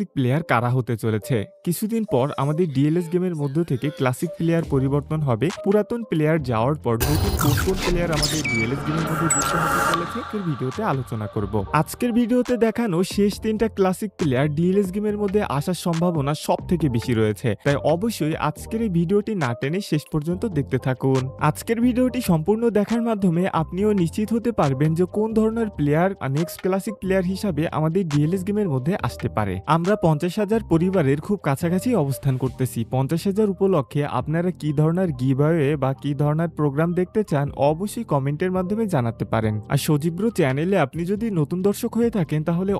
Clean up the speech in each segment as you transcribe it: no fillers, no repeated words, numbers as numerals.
Classic player কারা হতে চলেছে। কিছুদিন পর আমাদের ডিএলএস গেমের মধ্য থেকে ক্লাসিক প্লেয়ার পরিবর্তন হবে। পুরাতন প্লেয়ার যাওয়ার পর নতুন কোন কোন প্লেয়ার আমাদের ডিএলএস গেমের মধ্যে যুক্ত হতে চলেছে এর ভিডিওতে আলোচনা করব। আজকের ভিডিওতে দেখানো শেষ 3টা ক্লাসিক প্লেয়ার ডিএলএস গেমের মধ্যে আসার সম্ভাবনা সবথেকে বেশি রয়েছে, তাই অবশ্যই আজকের এই ভিডিওটি না টেনে শেষ পর্যন্ত দেখতে থাকুন। আজকের ভিডিওটি সম্পূর্ণ দেখার মাধ্যমে আপনিও নিশ্চিত হতে পারবেন যে কোন ধরনের প্লেয়ার নেক্সট ক্লাসিক প্লেয়ার হিসাবে আমাদের ডিএলএস গেমের মধ্যে আসতে পারে। আমরা 50,000 পরিবারের খুব কাছাকাছি অবস্থান করতেছি। 50,000 উপলক্ষে আপনারা কি ধরনের গিভঅ্যাওয়ে বা কি ধরনের প্রোগ্রাম দেখতে চান অবশ্যই কমেন্টের মাধ্যমে জানাতে পারেন। আর সজীব ব্রো চ্যানেলে আপনি যদি নতুন দর্শক হয়ে থাকেন তাহলে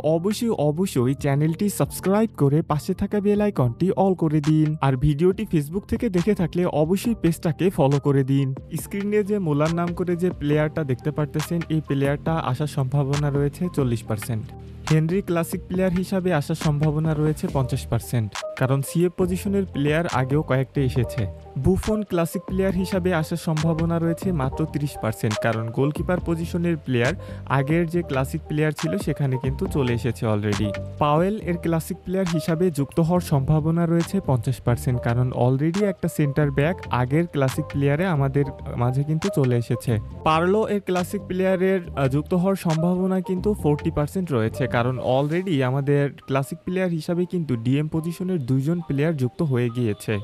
অবশ্যই চ্যানেলটি সাবস্ক্রাইব করে পাশে থাকা বেল আইকনটি অল করে দিন। আর ভিডিওটি ফেসবুক থেকে দেখে থাকলে অবশ্যই পেজটাকে ফলো করে দিন। স্ক্রিনে যে মোলার নাম করে যে প্লেয়ারটা দেখতে পারতেছেন এই প্লেয়ারটা আসার সম্ভাবনা রয়েছে 40%। হেনরি ক্লাসিক প্লেয়ার হিসাবে আসার সম্ভাবনা রয়েছে 50%, কারণ সিএফ পজিশনের প্লেয়ার আগেও কয়েকটা এসেছে। বুফন ক্লাসিক প্লেয়ার হিসাবে আসার সম্ভাবনা রয়েছে মাত্র 30%, কারণ গোলকিপার পজিশনের প্লেয়ার আগের যে ক্লাসিক প্লেয়ার ছিল সেখানে কিন্তু চলে এসেছে অলরেডি। পাওয়েল এর ক্লাসিক প্লেয়ার হিসাবে যুক্ত হওয়ার সম্ভাবনা রয়েছে 50%, কারণ অলরেডি একটা সেন্টার ব্যাক আগের ক্লাসিক প্লেয়ারে আমাদের মাঝে কিন্তু চলে এসেছে। পার্লো এর ক্লাসিক প্লেয়ারের যুক্ত হওয়ার সম্ভাবনা কিন্তু 40% রয়েছে, কারণ অলরেডি আমাদের ক্লাসিক প্লেয়ার হিসাবে কিন্তু ডিএম পজিশনের 2জন প্লেয়ার যুক্ত হয়ে গিয়েছে।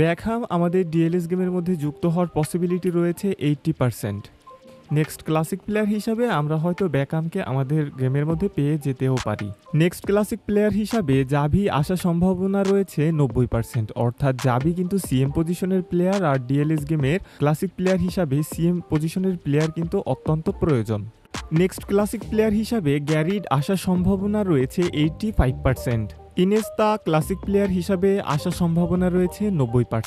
ব্যাকহাম আমাদের ডিএলএস গেমের মধ্যে যুক্ত হওয়ার পসিবিলিটি রয়েছে 80%। নেক্সট ক্লাসিক প্লেয়ার হিসাবে আমরা হয়তো ব্যাকহামকে আমাদের গেমের মধ্যে পেয়ে যেতেও পারি। নেক্সট ক্লাসিক প্লেয়ার হিসাবে জাভি আসার সম্ভাবনা রয়েছে 90%, অর্থাৎ জাভি কিন্তু সিএম পজিশনের প্লেয়ার, আর ডিএলএস গেমের ক্লাসিক প্লেয়ার হিসাবে সিএম পজিশনের প্লেয়ার কিন্তু অত্যন্ত প্রয়োজন। নেক্সট ক্লাসিক প্লেয়ার হিসাবে গ্যারিড আসার সম্ভাবনা রয়েছে 85%। ইনেস্তা ক্লাসিক প্লেয়ার হিসাবে আসার সম্ভাবনা রয়েছে 90%।